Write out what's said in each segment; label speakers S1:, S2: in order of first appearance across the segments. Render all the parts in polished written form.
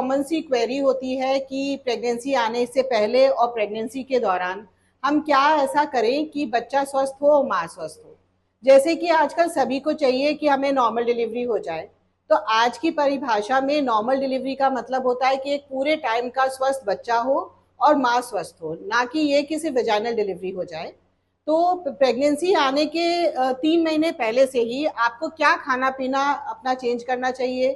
S1: Common सी query होती है कि प्रेगनेंसी आने से पहले और प्रेगनेंसी के दौरान हम क्या ऐसा करें कि बच्चा स्वस्थ हो और माँ स्वस्थ हो। जैसे कि आजकल सभी को चाहिए कि हमें नॉर्मल डिलीवरी हो जाए, तो आज की परिभाषा में नॉर्मल डिलीवरी का मतलब होता है कि एक पूरे टाइम का स्वस्थ बच्चा हो और माँ स्वस्थ हो, ना कि ये किसी वेजाइनल डिलीवरी हो जाए। तो प्रेगनेंसी आने के 3 महीने पहले से ही आपको क्या खाना पीना अपना चेंज करना चाहिए,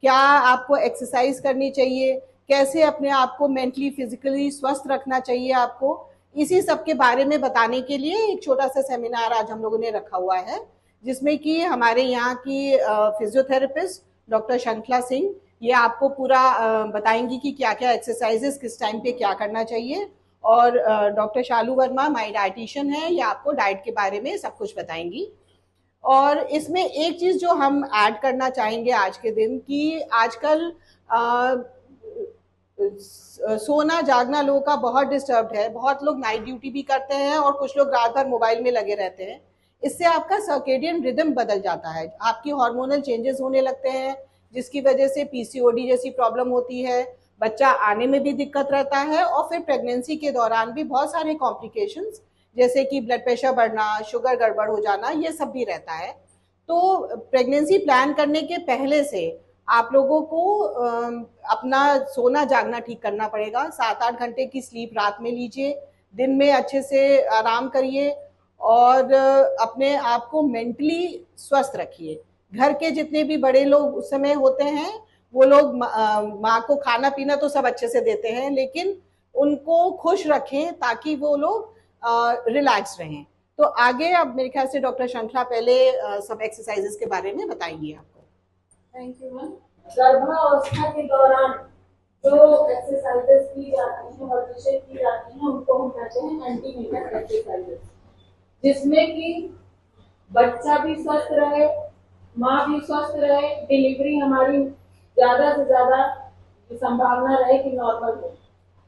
S1: क्या आपको एक्सरसाइज करनी चाहिए, कैसे अपने आप को मेंटली फिजिकली स्वस्थ रखना चाहिए आपको, इसी सब के बारे में बताने के लिए एक छोटा सा सेमिनार आज हम लोगों ने रखा हुआ है, जिसमें कि हमारे यहाँ की फिजियोथेरेपिस्ट डॉक्टर शंखला सिंह ये आपको पूरा बताएंगी कि क्या क्या एक्सरसाइजेस किस टाइम पे क्या करना चाहिए, और डॉक्टर शालू वर्मा माई डाइटिशियन है, ये आपको डाइट के बारे में सब कुछ बताएंगी। और इसमें एक चीज जो हम ऐड करना चाहेंगे आज के दिन कि आजकल सोना जागना लोगों का बहुत डिस्टर्ब्ड है, बहुत लोग नाइट ड्यूटी भी करते हैं और कुछ लोग रात भर मोबाइल में लगे रहते हैं। इससे आपका सर्केडियन रिदम बदल जाता है, आपकी हार्मोनल चेंजेस होने लगते हैं, जिसकी वजह से पीसीओडी जैसी प्रॉब्लम होती है, बच्चा आने में भी दिक्कत रहता है, और फिर प्रेगनेंसी के दौरान भी बहुत सारे कॉम्प्लिकेशंस जैसे कि ब्लड प्रेशर बढ़ना, शुगर गड़बड़ हो जाना, ये सब भी रहता है। तो प्रेगनेंसी प्लान करने के पहले से आप लोगों को अपना सोना जागना ठीक करना पड़ेगा। 7-8 घंटे की स्लीप रात में लीजिए, दिन में अच्छे से आराम करिए, और अपने आप को मेंटली स्वस्थ रखिए। घर के जितने भी बड़े लोग उस समय होते हैं, वो लोग माँ को खाना पीना तो सब अच्छे से देते हैं, लेकिन उनको खुश रखें ताकि वो लोग रिलैक्स रहें। तो आगे अब मेरे ख्याल से डॉक्टर शंखला पहले सब एक्सरसाइजेस के बारे में बताएंगी आपको।
S2: Thank you ma'am. गर्भावस्था के दौरान जो एक्सरसाइजेस की जाती हैं, वर्जिशें की जाती हैं, उनको हम कहते हैं एंटीनेटल एक्सरसाइजेस, जिसमें कि बच्चा भी स्वस्थ रहे, माँ भी स्वस्थ रहे, डिलीवरी हमारी ज्यादा से ज्यादा संभावना रहे कि नॉर्मल हो।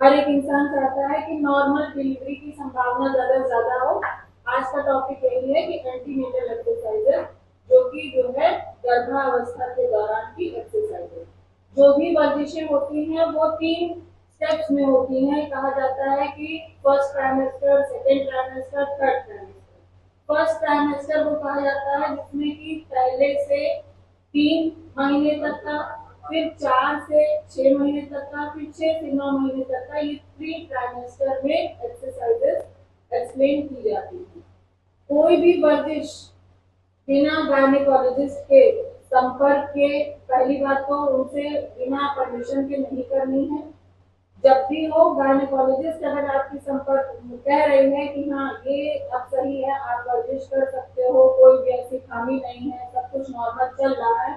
S2: हर एक इंसान चाहता है कि नॉर्मल डिलीवरी की संभावना ज्यादा से ज्यादा हो। आज का टॉपिक यही है कि एंटीनेटल एक्सरसाइजेस, जो है गर्भावस्था के दौरान की एक्सरसाइजेस। जो भी वर्जिशें होती हैं वो 3 स्टेप्स में होती हैं। कहा जाता है कि first trimester, second trimester, third trimester. First trimester वो कहा जाता है जिसमें कि पहले से 3 महीने तक का, फिर 4 से 6 महीने तक का, फिर 6 से 9 महीने तक का, ये 3 ट्राइमेस्टर में एक्सरसाइजेस एक्सप्लेन की जाती है। कोई भी वर्जिश बिना गायनेकोलॉजिस्ट के संपर्क के, पहली बात तो उनसे बिना परमिशन के नहीं करनी है। जब भी हो, गायनेकोलॉजिस्ट अगर आपकी संपर्क कह रही है कि हाँ ये अब सही है, आप वर्जिश कर सकते हो, कोई भी ऐसी खामी नहीं है, सब कुछ नॉर्मल चल रहा है,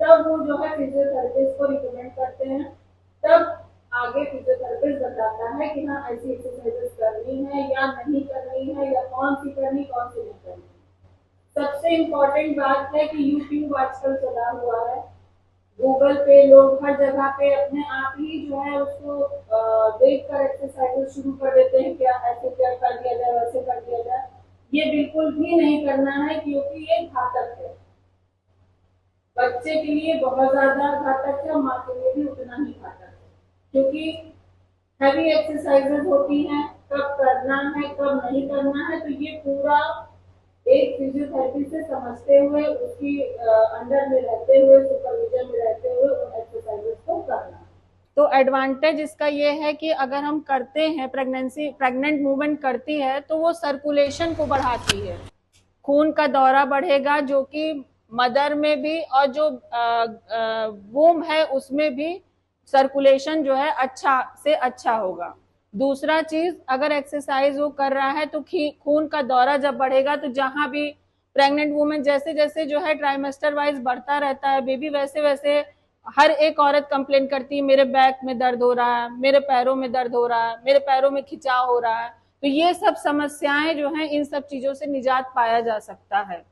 S2: तब वो जो है फिजियोथेरेपिस्ट को रिकमेंड करते हैं। तब आगे फिजियोथेरेपिस्ट बताता है कि हाँ ऐसी एक्सरसाइजेस करनी है या नहीं करनी है, या कौन सी करनी, कौन सी नहीं करनी। सबसे इम्पोर्टेंट बात है कि यूट्यूब आजकल चला हुआ है, गूगल पे लोग हर जगह पे अपने आप ही जो है उसको देखकर एक्सरसाइजेस शुरू कर देते हैं, क्या ऐसे क्या कर दिया जाए, वैसे कर दिया जाए। ये बिल्कुल भी नहीं करना है, क्योंकि ये घातक है, बच्चे के लिए बहुत ज्यादा घातक है, माँ के लिए भी उतना ही घातक है। क्योंकि हैवी एक्सरसाइजेस होती हैं, कब करना है कब नहीं करना है, तो ये पूरा एक फिजियोथेरेपी से समझते हुए, उसकी अंडर में रहते हुए, सुपरविजन में रहते हुए उन एक्सरसाइजेस को करना।
S3: तो एडवांटेज इसका ये है कि अगर हम करते हैं, प्रेग्नेंट वूमेन करती है तो वो सर्कुलेशन को बढ़ाती है, खून का दौरा बढ़ेगा, जो कि मदर में भी और जो वूम है उसमें भी सर्कुलेशन जो है अच्छा से अच्छा होगा। दूसरा चीज, अगर एक्सरसाइज वो कर रहा है तो खून का दौरा जब बढ़ेगा तो जहां भी प्रेग्नेंट वूमेन जैसे जैसे जो है ट्राइमेस्टर वाइज बढ़ता रहता है बेबी, वैसे वैसे हर एक औरत कंप्लेन करती है मेरे बैक में दर्द हो रहा है, मेरे पैरों में दर्द हो रहा है, मेरे पैरों में खिंचाव हो रहा है। तो ये सब समस्याएं जो हैं, इन सब चीजों से निजात पाया जा सकता है।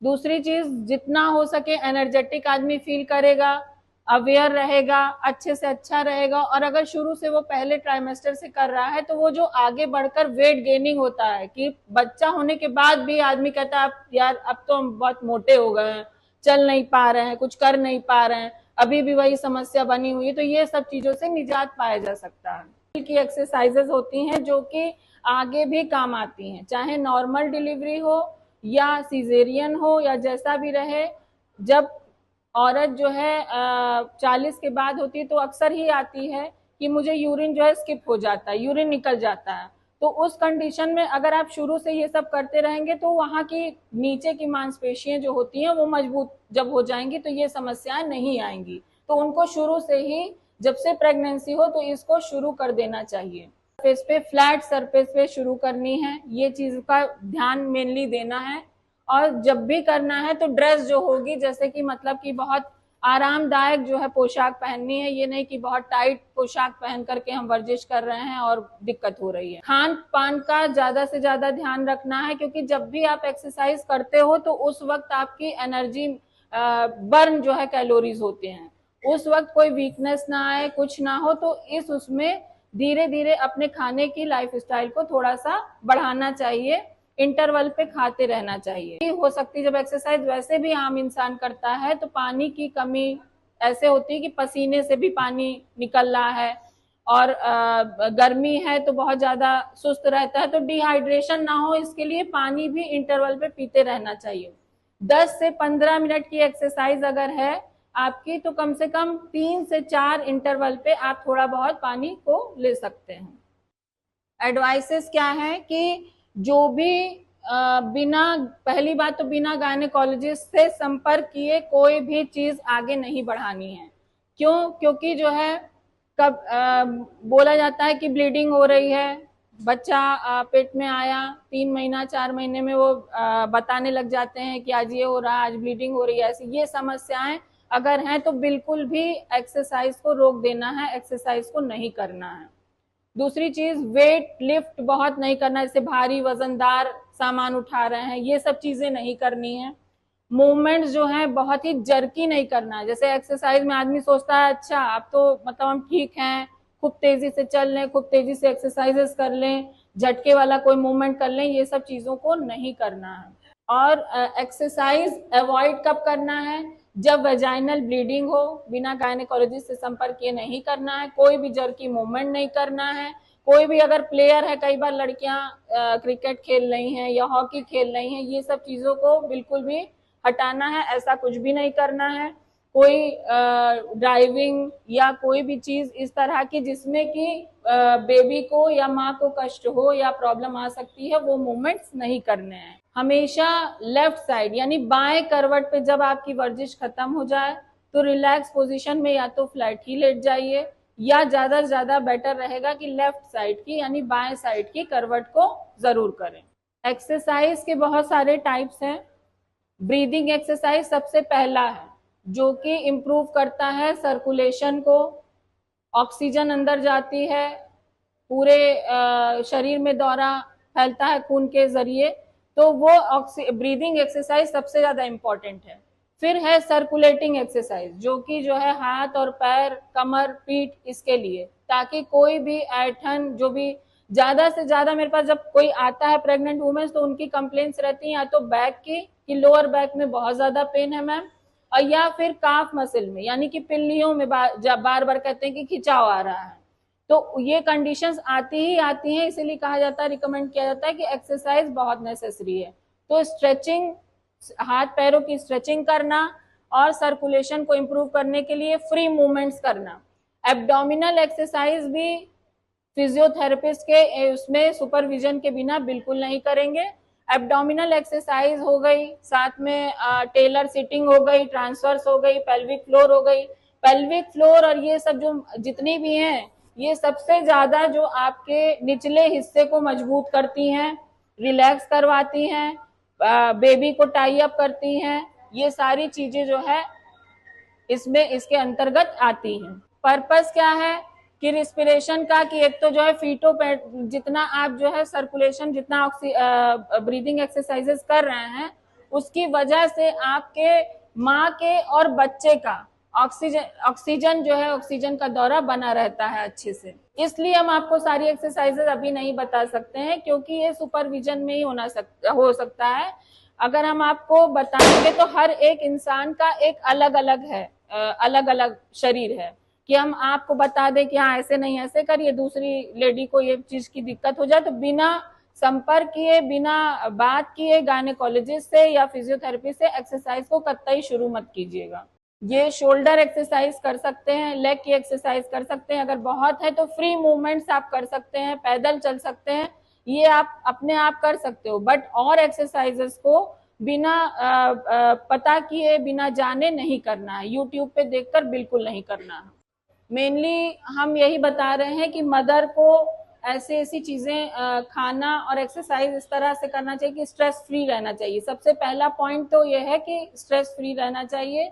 S3: दूसरी चीज, जितना हो सके एनर्जेटिक आदमी फील करेगा, अवेयर रहेगा, अच्छे से अच्छा रहेगा। और अगर शुरू से वो पहले ट्राइमेस्टर से कर रहा है तो वो जो आगे बढ़कर वेट गेनिंग होता है कि बच्चा होने के बाद भी आदमी कहता है यार अब तो हम बहुत मोटे हो गए हैं, चल नहीं पा रहे हैं, कुछ कर नहीं पा रहे हैं, अभी भी वही समस्या बनी हुई है। तो ये सब चीजों से निजात पाया जा सकता है। की एक्सरसाइजेस होती हैं जो कि आगे भी काम आती हैं, चाहे नॉर्मल डिलीवरी हो या सीजेरियन हो या जैसा भी रहे। जब औरत जो है 40 के बाद होती है तो अक्सर ही आती है कि मुझे यूरिन जो है स्किप हो जाता है, यूरिन निकल जाता है। तो उस कंडीशन में अगर आप शुरू से ये सब करते रहेंगे तो वहाँ की नीचे की मांसपेशियां जो होती हैं वो मजबूत जब हो जाएंगी तो ये समस्याएं नहीं आएंगी। तो उनको शुरू से ही जब से प्रेगनेंसी हो तो इसको शुरू कर देना चाहिए। सरफेस पे, फ्लैट सरफेस पे शुरू करनी है, ये चीज का ध्यान मेनली देना है। और जब भी करना है तो ड्रेस जो होगी जैसे कि मतलब कि बहुत आरामदायक जो है पोशाक पहननी है, ये नहीं कि बहुत टाइट पोशाक पहन करके हम वर्जिश कर रहे हैं और दिक्कत हो रही है। खान पान का ज्यादा से ज्यादा ध्यान रखना है, क्योंकि जब भी आप एक्सरसाइज करते हो तो उस वक्त आपकी एनर्जी बर्न जो है कैलोरीज होते हैं, उस वक्त कोई वीकनेस ना आए, कुछ ना हो। तो उसमें धीरे धीरे अपने खाने की लाइफस्टाइल को थोड़ा सा बढ़ाना चाहिए, इंटरवल पे खाते रहना चाहिए। हो सकती है जब एक्सरसाइज वैसे भी आम इंसान करता है तो पानी की कमी ऐसे होती है कि पसीने से भी पानी निकल रहा है, और गर्मी है तो बहुत ज्यादा सुस्त रहता है, तो डिहाइड्रेशन ना हो इसके लिए पानी भी इंटरवल पे पीते रहना चाहिए। 10 से 15 मिनट की एक्सरसाइज अगर है आपकी तो कम से कम 3 से 4 इंटरवल पे आप थोड़ा बहुत पानी को ले सकते हैं। एडवाइसेस क्या है कि जो भी पहली बात तो बिना गायनेकोलॉजिस्ट से संपर्क किए कोई भी चीज आगे नहीं बढ़ानी है। क्यों? क्योंकि जो है कब बोला जाता है कि ब्लीडिंग हो रही है, बच्चा पेट में आया 3 महीना 4 महीने में वो बताने लग जाते हैं कि आज ये हो रहा है, आज ब्लीडिंग हो रही है। ऐसी ये समस्याएं अगर हैं तो बिल्कुल भी एक्सरसाइज को रोक देना है, एक्सरसाइज को नहीं करना है। दूसरी चीज, वेट लिफ्ट बहुत नहीं करना, जैसे भारी वजनदार सामान उठा रहे हैं, ये सब चीजें नहीं करनी है। मूवमेंट्स जो है बहुत ही जर्की नहीं करना है। जैसे एक्सरसाइज में आदमी सोचता है अच्छा अब तो मतलब हम ठीक हैं, खूब तेजी से चल लें, खूब तेजी से एक्सरसाइजेस कर लें, झटके वाला कोई मूवमेंट कर लें, ये सब चीजों को नहीं करना है। और एक्सरसाइज अवॉइड कब करना है? जब वेजाइनल ब्लीडिंग हो, बिना गायनेकोलॉजिस्ट से संपर्क किए नहीं करना है, कोई भी जर्की मूवमेंट नहीं करना है। कोई भी अगर प्लेयर है, कई बार लड़कियां क्रिकेट खेल रही हैं या हॉकी खेल रही हैं, ये सब चीजों को बिल्कुल भी हटाना है, ऐसा कुछ भी नहीं करना है। कोई ड्राइविंग या कोई भी चीज इस तरह की जिसमें कि बेबी को या माँ को कष्ट हो या प्रॉब्लम आ सकती है, वो मूवमेंट्स नहीं करने हैं। हमेशा लेफ्ट साइड यानी बाएं करवट पे जब आपकी वर्जिश खत्म हो जाए तो रिलैक्स पोजीशन में या तो फ्लैट ही लेट जाइए, या ज्यादा से ज्यादा बेटर रहेगा कि लेफ्ट साइड की यानी बाएं साइड की करवट को जरूर करें। एक्सरसाइज के बहुत सारे टाइप्स हैं। ब्रीदिंग एक्सरसाइज सबसे पहला है जो कि इम्प्रूव करता है सर्कुलेशन को, ऑक्सीजन अंदर जाती है, पूरे शरीर में दौरा फैलता है खून के जरिए, तो वो ब्रीदिंग एक्सरसाइज सबसे ज्यादा इम्पोर्टेंट है। फिर है सर्कुलेटिंग एक्सरसाइज जो कि जो है हाथ और पैर, कमर, पीठ, इसके लिए, ताकि कोई भी ऐठन जो भी ज्यादा से ज्यादा, मेरे पास जब कोई आता है प्रेग्नेंट वुमेन्स तो उनकी कंप्लेंट्स रहती हैं या तो बैक की कि लोअर बैक में बहुत ज्यादा पेन है मैम, और या फिर काफ मसल में यानी कि पिल्लियों में बार बार कहते हैं कि खिंचाव आ रहा है। तो ये कंडीशंस आती ही आती हैं, इसीलिए कहा जाता है, रिकमेंड किया जाता है कि एक्सरसाइज बहुत नेसेसरी है। तो स्ट्रेचिंग, हाथ पैरों की स्ट्रेचिंग करना और सर्कुलेशन को इम्प्रूव करने के लिए फ्री मूवमेंट्स करना। एब्डोमिनल एक्सरसाइज भी फिजियोथेरेपिस्ट के उसमें सुपरविजन के बिना बिल्कुल नहीं करेंगे। एब्डोमिनल एक्सरसाइज हो गई, साथ में टेलर सिटिंग हो गई, ट्रांसवर्स हो गई, पेल्विक फ्लोर हो गई। पेल्विक फ्लोर और ये सब जो जितनी भी हैं, ये सबसे ज्यादा जो आपके निचले हिस्से को मजबूत करती हैं, रिलैक्स करवाती हैं, बेबी को टाई अप करती हैं, ये सारी चीजें जो है इसमें इसके अंतर्गत आती हैं। पर्पस क्या है कि रिस्पिरेशन का, कि एक तो जो है फीटो जितना आप जो है सर्कुलेशन, जितना ब्रीदिंग एक्सरसाइजेस कर रहे हैं उसकी वजह से आपके माँ के और बच्चे का ऑक्सीजन जो है, ऑक्सीजन का दौरा बना रहता है अच्छे से। इसलिए हम आपको सारी एक्सरसाइजेस अभी नहीं बता सकते हैं क्योंकि ये सुपरविजन में ही हो सकता है। अगर हम आपको बताएंगे तो हर एक इंसान का एक अलग अलग है, अलग अलग शरीर है कि हम आपको बता दें कि हाँ ऐसे नहीं ऐसे करिए, दूसरी लेडी को ये चीज की दिक्कत हो जाए तो बिना संपर्क किए, बिना बात किए गायनेकोलॉजिस्ट से या फिजियोथेरेपी से एक्सरसाइज को कतई शुरू मत कीजिएगा। ये शोल्डर एक्सरसाइज कर सकते हैं, लेग की एक्सरसाइज कर सकते हैं, अगर बहुत है तो फ्री मूवमेंट्स आप कर सकते हैं, पैदल चल सकते हैं, ये आप अपने आप कर सकते हो। बट और एक्सरसाइजेस को बिना पता किए, बिना जाने नहीं करना है, यूट्यूब पे देखकर बिल्कुल नहीं करना है। मेनली हम यही बता रहे हैं कि मदर को ऐसी चीजें खाना और एक्सरसाइज इस तरह से करना चाहिए कि स्ट्रेस फ्री रहना चाहिए। सबसे पहला पॉइंट तो यह है कि स्ट्रेस फ्री रहना चाहिए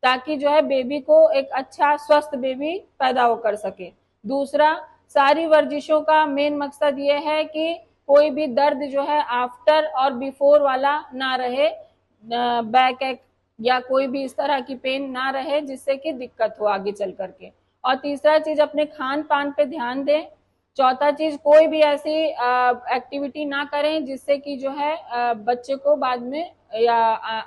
S3: ताकि जो है बेबी को एक अच्छा स्वस्थ बेबी पैदा हो कर सके। दूसरा, सारी वर्जिशों का मेन मकसद ये है कि कोई भी दर्द जो है आफ्टर और बिफोर वाला ना रहे, बैक एक या कोई भी इस तरह की पेन ना रहे जिससे कि दिक्कत हो आगे चल करके। और तीसरा चीज, अपने खान पान पे ध्यान दें। चौथा चीज, कोई भी ऐसी एक्टिविटी ना करें जिससे कि जो है बच्चे को बाद में या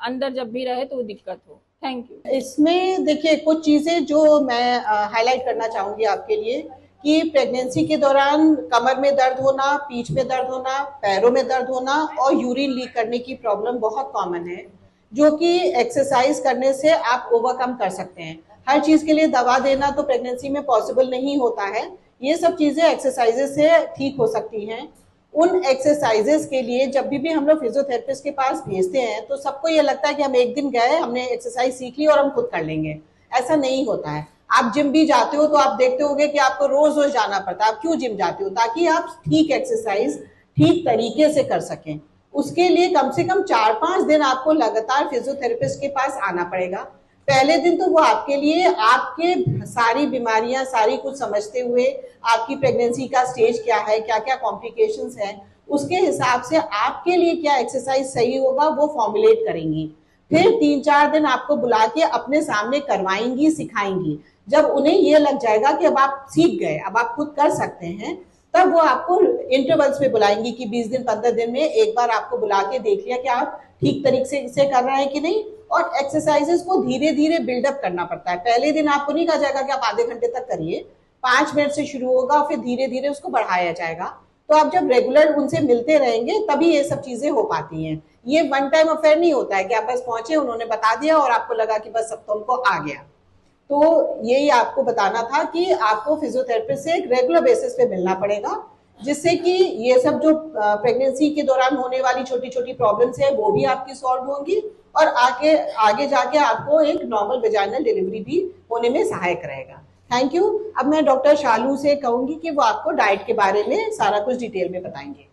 S3: अंदर जब भी रहे तो दिक्कत हो। Thank you.
S1: इसमें देखिए कुछ चीजें जो मैं हाईलाइट करना चाहूंगी आपके लिए कि प्रेगनेंसी के दौरान कमर में दर्द होना, पीठ में दर्द होना, पैरों में दर्द होना और यूरिन लीक करने की प्रॉब्लम बहुत कॉमन है, जो कि एक्सरसाइज करने से आप ओवरकम कर सकते हैं। हर चीज के लिए दवा देना तो प्रेगनेंसी में पॉसिबल नहीं होता है, ये सब चीजें एक्सरसाइजेस से ठीक हो सकती हैं। उन एक्सरसाइजेस के लिए जब भी हम लोग फिजियोथेरेपिस्ट के पास भेजते हैं तो सबको ये लगता है कि हम एक दिन गए, हमने एक्सरसाइज सीख ली और हम खुद कर लेंगे। ऐसा नहीं होता है। आप जिम भी जाते हो तो आप देखते होंगे कि आपको रोज रोज जाना पड़ता है। आप क्यों जिम जाते हो? ताकि आप ठीक एक्सरसाइज ठीक तरीके से कर सकें। उसके लिए कम से कम 4-5 दिन आपको लगातार फिजियोथेरेपिस्ट के पास आना पड़ेगा। पहले दिन तो वो आपके लिए आपके सारी बीमारियां सारी कुछ समझते हुए, आपकी प्रेगनेंसी का स्टेज क्या है, क्या क्या कॉम्प्लिकेशंस हैं, उसके हिसाब से आपके लिए क्या एक्सरसाइज सही होगा वो फॉर्मुलेट करेंगी। फिर 3-4 दिन आपको बुला के अपने सामने करवाएंगी, सिखाएंगी। जब उन्हें ये लग जाएगा कि अब आप सीख गए, अब आप खुद कर सकते हैं, तब वो आपको इंटरवल्स पे बुलाएंगी कि 20 दिन 15 दिन में एक बार आपको बुला के देख लिया कि आप ठीक तरीके से कर रहे हैं कि नहीं। और एक्सरसाइजेस को धीरे धीरे बिल्डअप करना पड़ता है। पहले दिन आपको नहीं कहा जाएगा कि आप आधे घंटे तक करिए, 5 मिनट से शुरू होगा, फिर धीरे धीरे उसको बढ़ाया जाएगा। तो आप जब रेगुलर उनसे मिलते रहेंगे तभी ये सब चीजें हो पाती हैं। ये वन टाइम अफेयर नहीं होता है कि आप बस पहुंचे, उन्होंने बता दिया और आपको लगा कि बस सब तो हमको आ गया। तो यही आपको बताना था कि आपको फिजियोथेरेपिस्ट से एक रेगुलर बेसिस पे मिलना पड़ेगा, जिससे कि ये सब जो प्रेगनेंसी के दौरान होने वाली छोटी छोटी प्रॉब्लम्स है वो भी आपकी सॉल्व होंगी और आगे जाके आपको एक नॉर्मल वेजाइनल डिलीवरी भी होने में सहायक रहेगा। Thank you. अब मैं डॉक्टर शालू से कहूंगी कि वो आपको डाइट के बारे में सारा कुछ डिटेल में बताएंगे।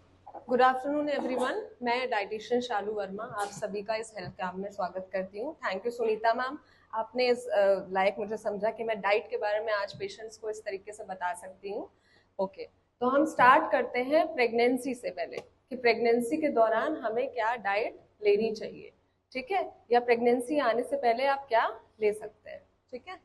S4: गुड आफ्टरनून एवरीवन, मैं डाइटिशियन शालू वर्मा आप सभी का इस हेल्थ कैंप में स्वागत करती हूँ। थैंक यू सुनीता मैम, आपने इस लायक मुझे समझा कि मैं डाइट के बारे में आज पेशेंट्स को इस तरीके से बता सकती हूँ। ओके, तो हम स्टार्ट करते हैं प्रेगनेंसी से पहले कि प्रेगनेंसी के दौरान हमें क्या डाइट लेनी चाहिए, ठीक है, या प्रेगनेंसी आने से पहले आप क्या ले सकते हैं। ठीक है,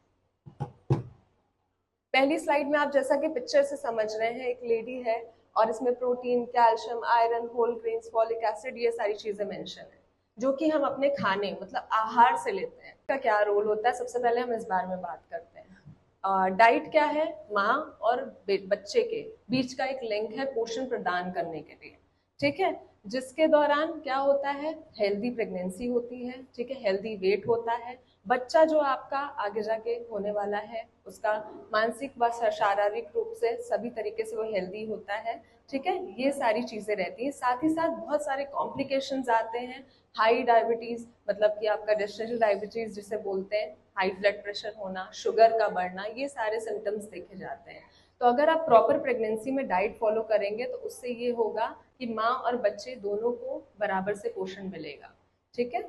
S4: पहली स्लाइड में आप जैसा कि पिक्चर से समझ रहे हैं, एक लेडी है और इसमें protein, calcium, iron, whole grains, folic acid, ये सारी चीजें मेंशन है जो कि हम अपने खाने मतलब आहार से लेते हैं। इसका क्या रोल होता है, सबसे पहले हम इस बारे में बात करते हैं। डाइट क्या है, माँ और बच्चे के बीच का एक लिंक है पोषण प्रदान करने के लिए, ठीक है, जिसके दौरान क्या होता है, हेल्दी प्रेगनेंसी होती है, ठीक है, हेल्दी वेट होता है, बच्चा जो आपका आगे जाके होने वाला है उसका मानसिक व शारीरिक रूप से सभी तरीके से वो हेल्दी होता है, ठीक है, ये सारी चीजें रहती हैं। साथ ही साथ बहुत सारे कॉम्प्लिकेशंस आते हैं, हाई डायबिटीज मतलब कि आपका जेस्टेशनल डायबिटीज जिसे बोलते हैं, हाई ब्लड प्रेशर होना, शुगर का बढ़ना, ये सारे सिम्टम्स देखे जाते हैं। तो अगर आप प्रॉपर प्रेगनेंसी में डाइट फॉलो करेंगे तो उससे ये होगा कि माँ और बच्चे दोनों को बराबर से पोषण मिलेगा, ठीक है।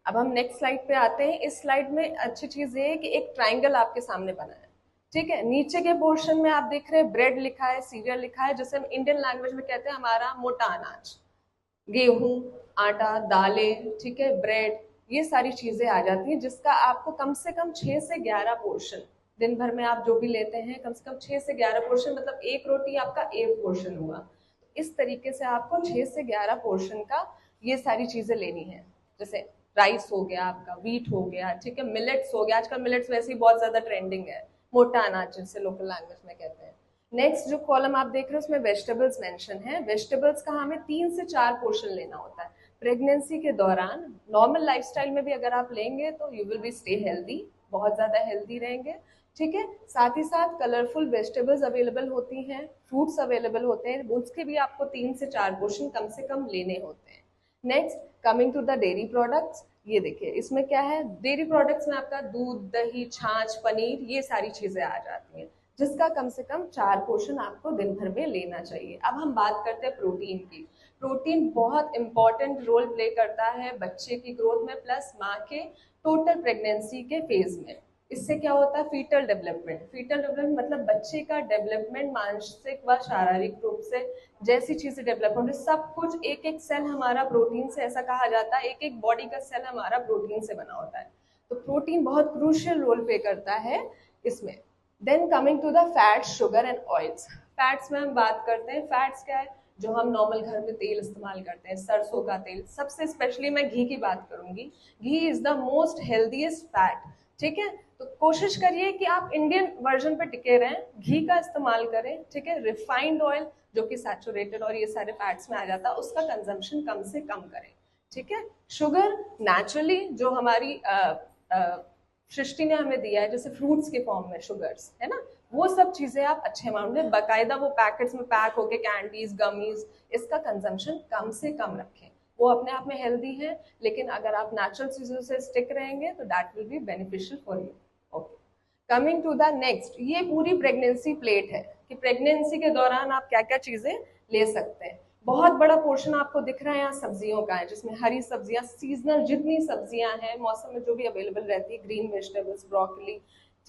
S4: अब हम नेक्स्ट स्लाइड पे आते हैं। इस स्लाइड में अच्छी चीज ये है कि एक ट्राइंगल आपके सामने बना है, ठीक है, नीचे के पोर्शन में आप देख रहे हैं ब्रेड लिखा है, सीरियल लिखा है, जैसे हम इंडियन लैंग्वेज में कहते हैं हमारा मोटा अनाज, गेहूं, आटा, दालें, ठीक है, ब्रेड, ये सारी चीजें आ जाती हैं, जिसका आपको कम से कम 6 से 11 पोर्शन दिन भर में आप जो भी लेते हैं, कम से कम 6 से 11 पोर्शन, मतलब एक रोटी आपका 1 पोर्शन हुआ। इस तरीके से आपको 6 से 11 पोर्शन का ये सारी चीजें लेनी है, जैसे राइस हो गया आपका, व्हीट हो गया, ठीक है, मिलेट्स हो गया, आजकल मिलेट्स वैसे ही बहुत ज्यादा ट्रेंडिंग है, मोटा अनाज जिसे लोकल लैंग्वेज में कहते हैं। नेक्स्ट जो कॉलम आप देख रहे हो उसमें वेजिटेबल्स मेंशन है। वेजिटेबल्स का हमें 3 से 4 पोर्शन लेना होता है प्रेगनेंसी के दौरान। नॉर्मल लाइफस्टाइल में भी अगर आप लेंगे तो you will be stay healthy, बहुत ज्यादा हेल्दी रहेंगे, ठीक है। साथ ही साथ कलरफुल वेजिटेबल्स अवेलेबल होती हैं, फ्रूट्स अवेलेबल होते हैं, उसके भी आपको 3 से 4 पोर्शन कम से कम लेने होते हैं। Next coming to the dairy products, ये देखिए इसमें क्या है, डेयरी प्रोडक्ट्स में आपका दूध, दही, छाछ, पनीर, ये सारी चीजें आ जाती हैं, जिसका कम से कम 4 पोर्शन आपको दिन भर में लेना चाहिए। अब हम बात करते हैं प्रोटीन की। प्रोटीन बहुत इंपॉर्टेंट रोल प्ले करता है बच्चे की ग्रोथ में, प्लस माँ के टोटल प्रेगनेंसी के फेज में। इससे क्या होता है, फीटल डेवलपमेंट। फीटल डेवलपमेंट मतलब बच्चे का डेवलपमेंट मानसिक व शारीरिक रूप से जैसी चीजें डेवलप होंगे, सब कुछ, एक एक सेल हमारा प्रोटीन से, ऐसा कहा जाता है एक एक बॉडी का सेल हमारा प्रोटीन से बना होता है, तो प्रोटीन बहुत क्रूशियल रोल प्ले करता है इसमें। Then coming to the fats, sugar and oils. Fats में हम बात करते हैं, फैट्स क्या है, जो हम नॉर्मल घर में तेल इस्तेमाल करते हैं, सरसों का तेल, सबसे स्पेशली मैं घी की बात करूंगी। Ghee is the most healthiest fat, ठीक है। तो कोशिश करिए कि आप इंडियन वर्जन पे टिके रहें, घी का इस्तेमाल करें, ठीक है। रिफाइंड ऑयल जो कि सैचुरेटेड और ये सारे फैट्स में आ जाता है, उसका कंजम्पशन कम से कम करें, ठीक है। शुगर नेचुरली जो हमारी सृष्टि ने हमें दिया है, जैसे फ्रूट्स के फॉर्म में शुगर्स है ना, वो सब चीजें आप अच्छे अमाउंट में, बाकायदा वो पैकेट्स में पैक होके कैंडीज, गमीज, इसका कंजम्पशन कम से कम रखें। वो अपने आप में हेल्दी है, लेकिन अगर आप नेचुरल चीजों से स्टिक रहेंगे तो that will be beneficial for you. Okay, coming to the next, ये पूरी प्रेगनेंसी प्लेट है कि प्रेगनेंसी के दौरान आप क्या क्या चीजें ले सकते हैं। बहुत बड़ा पोर्शन आपको दिख रहा है यहाँ सब्जियों का है, जिसमें हरी सब्जियां, सीजनल जितनी सब्जियां हैं मौसम में जो भी अवेलेबल रहती है, ग्रीन वेजिटेबल्स, ब्रोकली,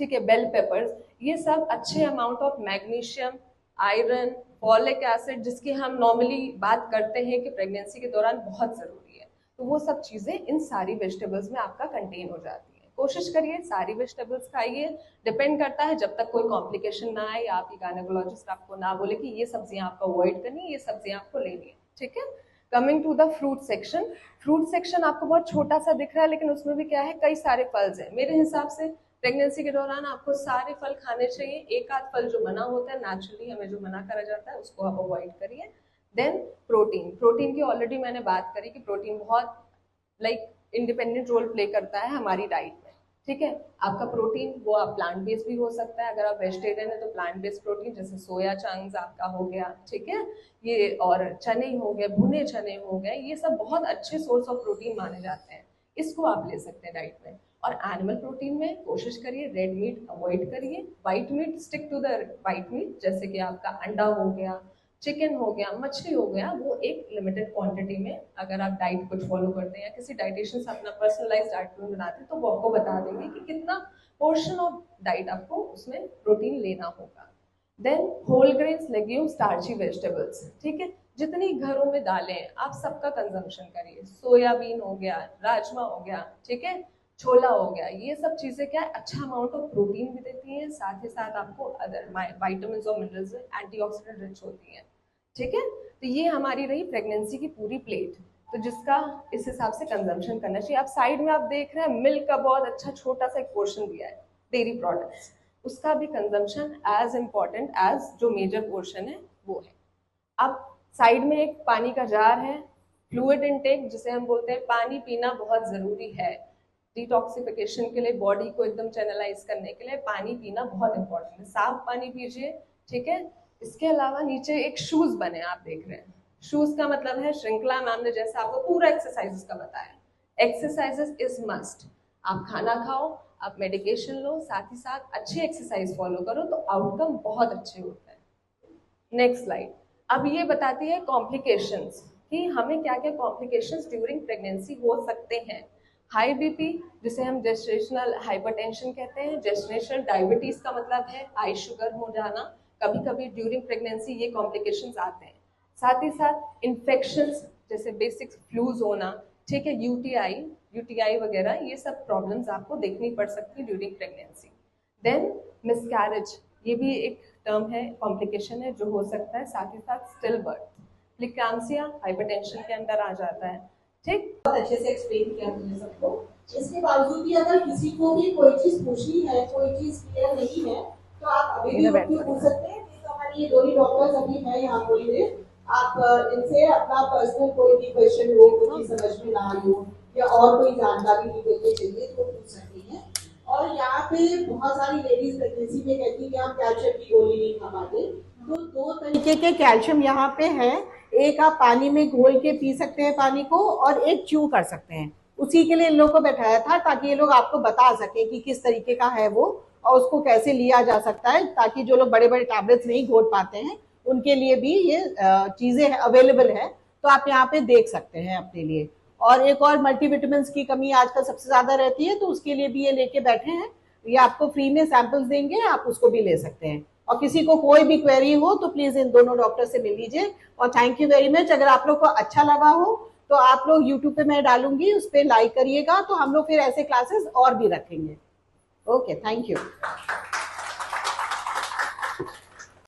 S4: ठीक है, बेल पेपर्स, ये सब अच्छे amount of magnesium, iron, folic acid, जिसकी हम नॉर्मली बात करते हैं कि प्रेगनेंसी के दौरान बहुत जरूरी है, तो वो सब चीजें इन सारी वेजिटेबल्स में आपका कंटेन हो जाती है। कोशिश करिए सारी वेजिटेबल्स खाइए, डिपेंड करता है जब तक कोई कॉम्प्लिकेशन ना आए, आपकी गायनेकोलॉजिस्ट आपको ना बोले कि ये सब्जियां आपको अवॉइड करनी है, ये सब्जियां आपको लेनी है, ठीक है। Coming to the fruit section, fruit section आपको बहुत छोटा सा दिख रहा है, लेकिन उसमें भी क्या है, कई सारे फल्स हैं। मेरे हिसाब से प्रेगनेंसी के दौरान आपको सारे फल खाने चाहिए, एक आध फल जो मना होता है, नेचुरली हमें जो मना करा जाता है उसको आप अवॉइड करिए। देन प्रोटीन, प्रोटीन की ऑलरेडी मैंने बात करी कि प्रोटीन बहुत इंडिपेंडेंट रोल प्ले करता है हमारी डाइट में, ठीक है। आपका प्रोटीन वो आप प्लांट बेस्ड भी हो सकता है, अगर आप वेजिटेरियन है तो प्लांट बेस्ड प्रोटीन, जैसे सोया चंक्स आपका हो गया, ठीक है, ये और चने हो गए, भुने चने हो गए, ये सब बहुत अच्छे सोर्स ऑफ प्रोटीन माने जाते हैं, इसको आप ले सकते हैं डाइट में। और एनिमल प्रोटीन में कोशिश करिए रेड मीट अवॉइड करिए, white meat stick to the white meat, जैसे कि आपका अंडा हो गया, चिकन हो गया, मछली हो गया, वो एक लिमिटेड क्वांटिटी में अगर आप डाइट कुछ फॉलो करते हैं या किसी डाइटिशियन से अपना पर्सनलाइज डाइट प्लान बनाते हैं तो वो आपको बता देंगे कि कितना पोर्शन ऑफ डाइट आपको उसमें प्रोटीन लेना होगा। Then whole grains, legumes, starchy vegetables, ठीक है, जितनी घरों में दालें हैं आप सबका कंजम्पशन करिए, सोयाबीन हो गया, राजमा हो गया, ठीक है, छोला हो गया, ये सब चीजें क्या है, अच्छा अमाउंट ऑफ प्रोटीन भी देती हैं, साथ ही साथ आपको अदर वाइटामिन और मिनरल्स, एंटीऑक्सीडेंट रिच होती हैं, ठीक है। तो ये हमारी रही प्रेगनेंसी की पूरी प्लेट, तो जिसका इस हिसाब से कंजम्पशन करना चाहिए। आप साइड में आप देख रहे हैं मिल्क का बहुत अच्छा छोटा सा एक पोर्शन दिया है, डेयरी प्रोडक्ट्स, उसका भी कंजम्पशन एज इम्पॉर्टेंट एज जो मेजर पोर्शन है वो है। अब साइड में एक पानी का जार है, फ्लूइड इनटेक जिसे हम बोलते हैं, पानी पीना बहुत जरूरी है डिटॉक्सिफिकेशन के लिए, बॉडी को एकदम चैनलाइज करने के लिए पानी पीना बहुत इंपॉर्टेंट है, साफ पानी पीजिए, ठीक है। इसके अलावा नीचे एक शूज बने आप देख रहे हैं, शूज का मतलब है श्रृंखला मैम ने जैसे आपको पूरा एक्सरसाइजेस का बताया, एक्सरसाइजेस इज मस्ट। आप खाना खाओ, आप मेडिकेशन लो, साथ ही साथ अच्छी एक्सरसाइज फॉलो करो तो आउटकम बहुत अच्छे होते हैं। नेक्स्ट स्लाइड अब ये बताती है कॉम्प्लिकेशंस, कि हमें क्या क्या कॉम्प्लिकेशंस ड्यूरिंग प्रेगनेंसी हो सकते हैं। हाई बीपी जिसे हम जेस्टेशनल हाइपरटेंशन कहते हैं, जेस्टेशनल डायबिटीज का मतलब है हाई शुगर हो जाना, कभी कभी ड्यूरिंग प्रेगनेंसी ये कॉम्प्लिकेशंस आते हैं। साथ ही साथ इन्फेक्शंस जैसे बेसिक फ्लूज होना, ठीक है, यूटीआई वगैरह, ये सब प्रॉब्लम्स आपको देखनी पड़ सकती है ड्यूरिंग प्रेगनेंसी। देन मिसकैरेज, ये भी एक टर्म है, कॉम्प्लिकेशन है जो हो सकता है। साथ ही साथ स्टिल बर्थ, प्रिक्लाम्सिया हाइपरटेंशन के अंदर आ जाता है, ठीक।
S1: बहुत अच्छे से एक्सप्लेन किया तुमने सबको। इसके बावजूद भी अगर किसी को भी कोई चीज पूछनी है, कोई चीज क्लियर नहीं है, तो आप अभी भी उनसे पूछ सकते हैं। तो हमारी ये दोनों डॉक्टर्स अभी हैं यहाँ थोड़ी देर, आप इनसे अपना पर्सनल कोई भी क्वेश्चन हो, कुछ समझ में ना आई हो या और कोई जानकारी डिटेल में चाहिए तो पूछ सकते हैं। और यहाँ पे बहुत सारी लेडीज प्रेगनेंसी में कहती है कि हम कैल्शियम की गोली नहीं खा पाते, तो 2 तरीके के कैल्शियम यहाँ पे है। एक आप पानी में घोल के पी सकते हैं पानी को, और एक च्यू कर सकते हैं। उसी के लिए इन लोग को बैठाया था ताकि ये लोग आपको बता सकें कि किस तरीके का है वो और उसको कैसे लिया जा सकता है, ताकि जो लोग बड़े बड़े टैबलेट्स नहीं घोल पाते हैं उनके लिए भी ये चीजें अवेलेबल है। तो आप यहाँ पे देख सकते हैं अपने लिए। और एक और मल्टीविटामिन की कमी आजकल सबसे ज्यादा रहती है, तो उसके लिए भी ये लेके बैठे हैं। ये आपको फ्री में सैंपल्स देंगे, आप उसको भी ले सकते हैं। और किसी को कोई भी क्वेरी हो तो प्लीज इन दोनों डॉक्टर से मिल लीजिए। और थैंक यू वेरी मच। अगर आप लोग को अच्छा लगा हो तो आप लोग यूट्यूब पे मैं डालूंगी, उस पर लाइक करिएगा, तो हम लोग फिर ऐसे क्लासेस और भी रखेंगे। Okay, thank you.